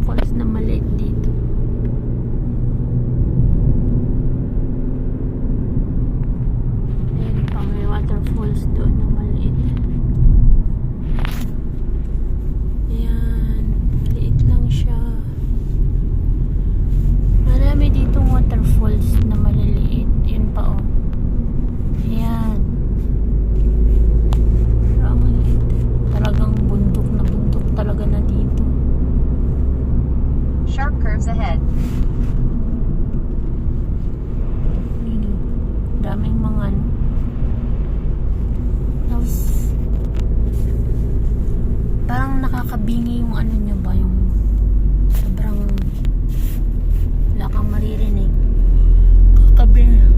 falls na maliit dito. Meron pa may waterfalls doon na maliit. Ayan, maliit lang siya. Marami ditong waterfalls na maliliit. Yun pa oh. Ayan. Pero ang maliit. Talagang bundok talaga na dito. Sharp curves ahead. Yun, daming mga ano. Tapos parang nakakabingi yung ano niya ba, yung sobrang wala kang maririnig. Kakabingi.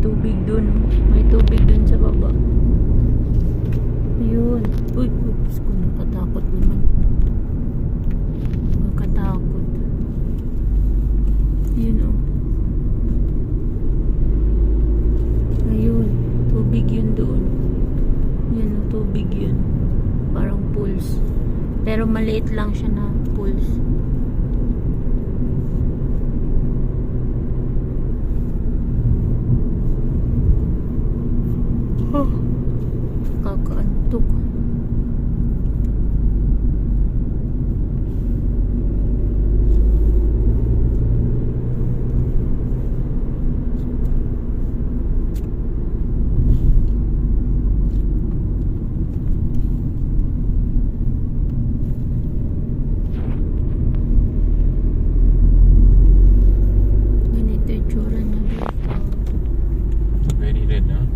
Tubig dun. May tubig dun sa baba. Ayun. Uy, Diyos ko, nakatakot naman. Nakatakot. Ayun oh. Ayun. Tubig yun doon. Yan oh, tubig yun. Parang pools. Pero maliit lang siya na pools. Kakaantok. Ganito yung tsura niya dito. Very red, huh?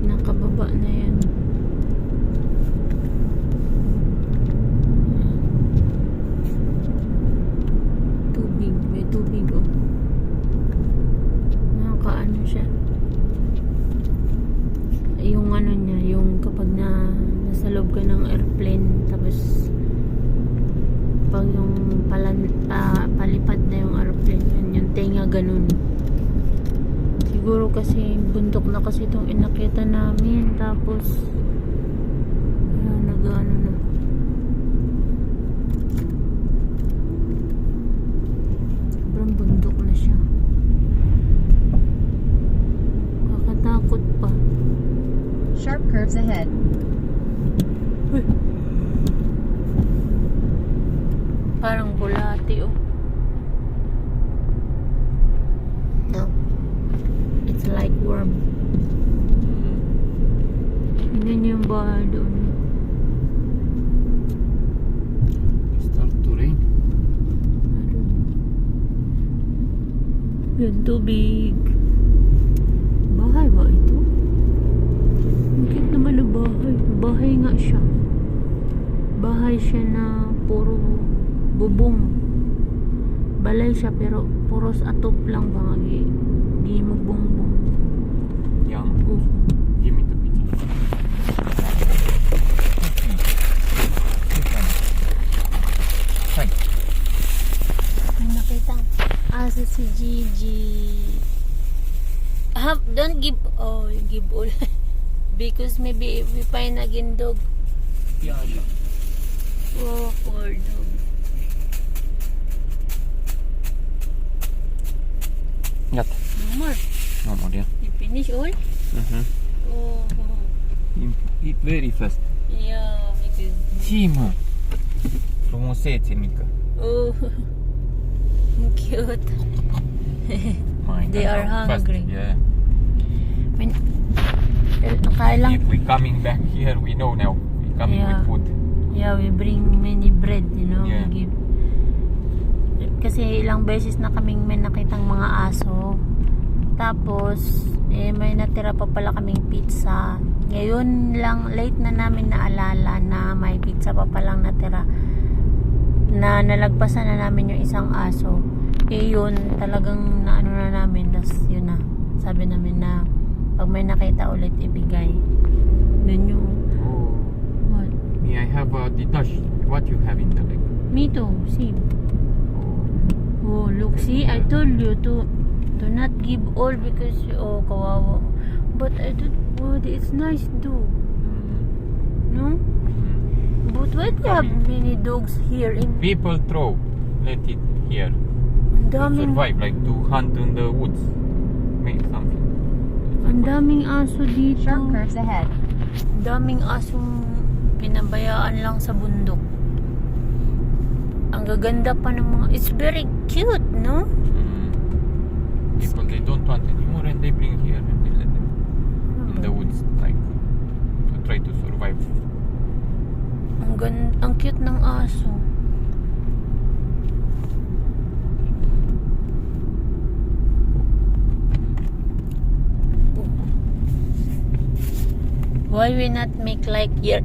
Nakababa na yan. Tubig. May tubig oh. Nakakaano siya. Yung ano niya, yung kapag nasa loob ka ng airplane, tapos pag yung palipad na yung airplane, yung tenga ganun. Siguro kasi bundok na kasi itong inakita namin, tapos nag-ano na. Sobrang bundok na siya. Kakatakot pa. Sharp curves ahead. Uy. Parang bulati oh. No. It's like worm. Tingnan yung bahay doon. Start to rain. Yan, tubig. Bahay ba ito? Bakit naman na bahay? Bahay nga siya. Bahay siya na puro bubong. Balay siya pero puros atop lang ba di magbongbong. Yeah. Give me the picture. Hi. May nakitang aso si Gigi. Don't give all. Because maybe we find again dog. Yeah. Oh, poor dog. Got. No more. No more, yeah. You finish all? Oh. Eat very fast. Yeah, because... Тима. Помусайте, Мика. Oh. Cute. fine. They And are now fast, hungry. Yeah. When, nakailang, If we coming back here, we know now. We coming Yeah. with food. yeah, we bring many bread, you know, Yeah. we give. Kasi ilang beses na kaming may nakitang mga aso. Tapos, may natira pa pala kaming pizza. Ngayon lang, late na namin naalala na may pizza pa palang natira. Na nalagpasan na namin yung isang aso. Yun, talagang naano na namin. Tas yun na. Sabi namin na pag may nakita ulit, ibigay. Yun yung, Oh, what? me, I have the dash. What you have in the leg? Me too, see. Oh, Oh, look, see, I told you to not give all because, oh, kawawa. But I don't, oh, it's nice too. No? But why do you have many dogs here in People throw, let it here. ang To daming, survive, like to hunt in the woods. Make something. ang daming aso dito. Sharp curves ahead. Ang daming asong pinabayaan lang sa bundok. Ang gaganda pa ng mga, it's very cute, no? People, they don't want anymore and they bring here and they let them in the woods, like to try to survive. Ang cute ng aso. Why we not make like your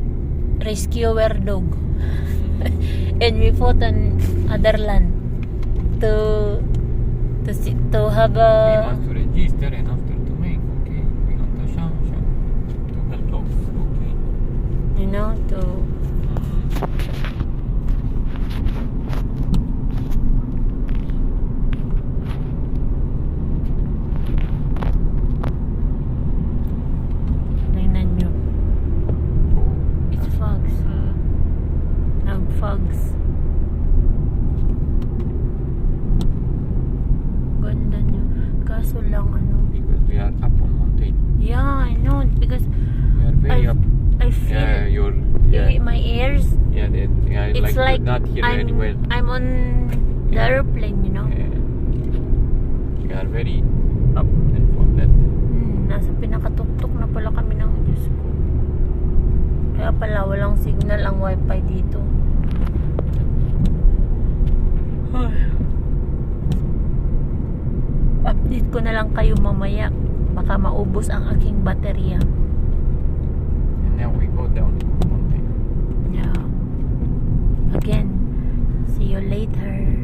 rescuer dog? And we fought on other land to have We a must register and after to make, okay? We want to show to help dogs, okay? you know to tingnan nyo. Oh, It's fogs. Nag-fogs. Ganda nyo. Kaso lang ano. because we are up on mountain. Yeah, I know. Because We are very up. I feel Yeah, yeah, my ears. yeah, It's like like you're not here very well. I'm on the Yeah. airplane, you know. Yeah. We are very up and for that. Nasa pinakatuktok na pala kami ng Diyos ko. Kaya pala walang signal ang wifi dito. Ay. Update ko na lang kayo mamaya. Baka maubos ang aking baterya. And now we go down mountain. Yeah. Again. See you later.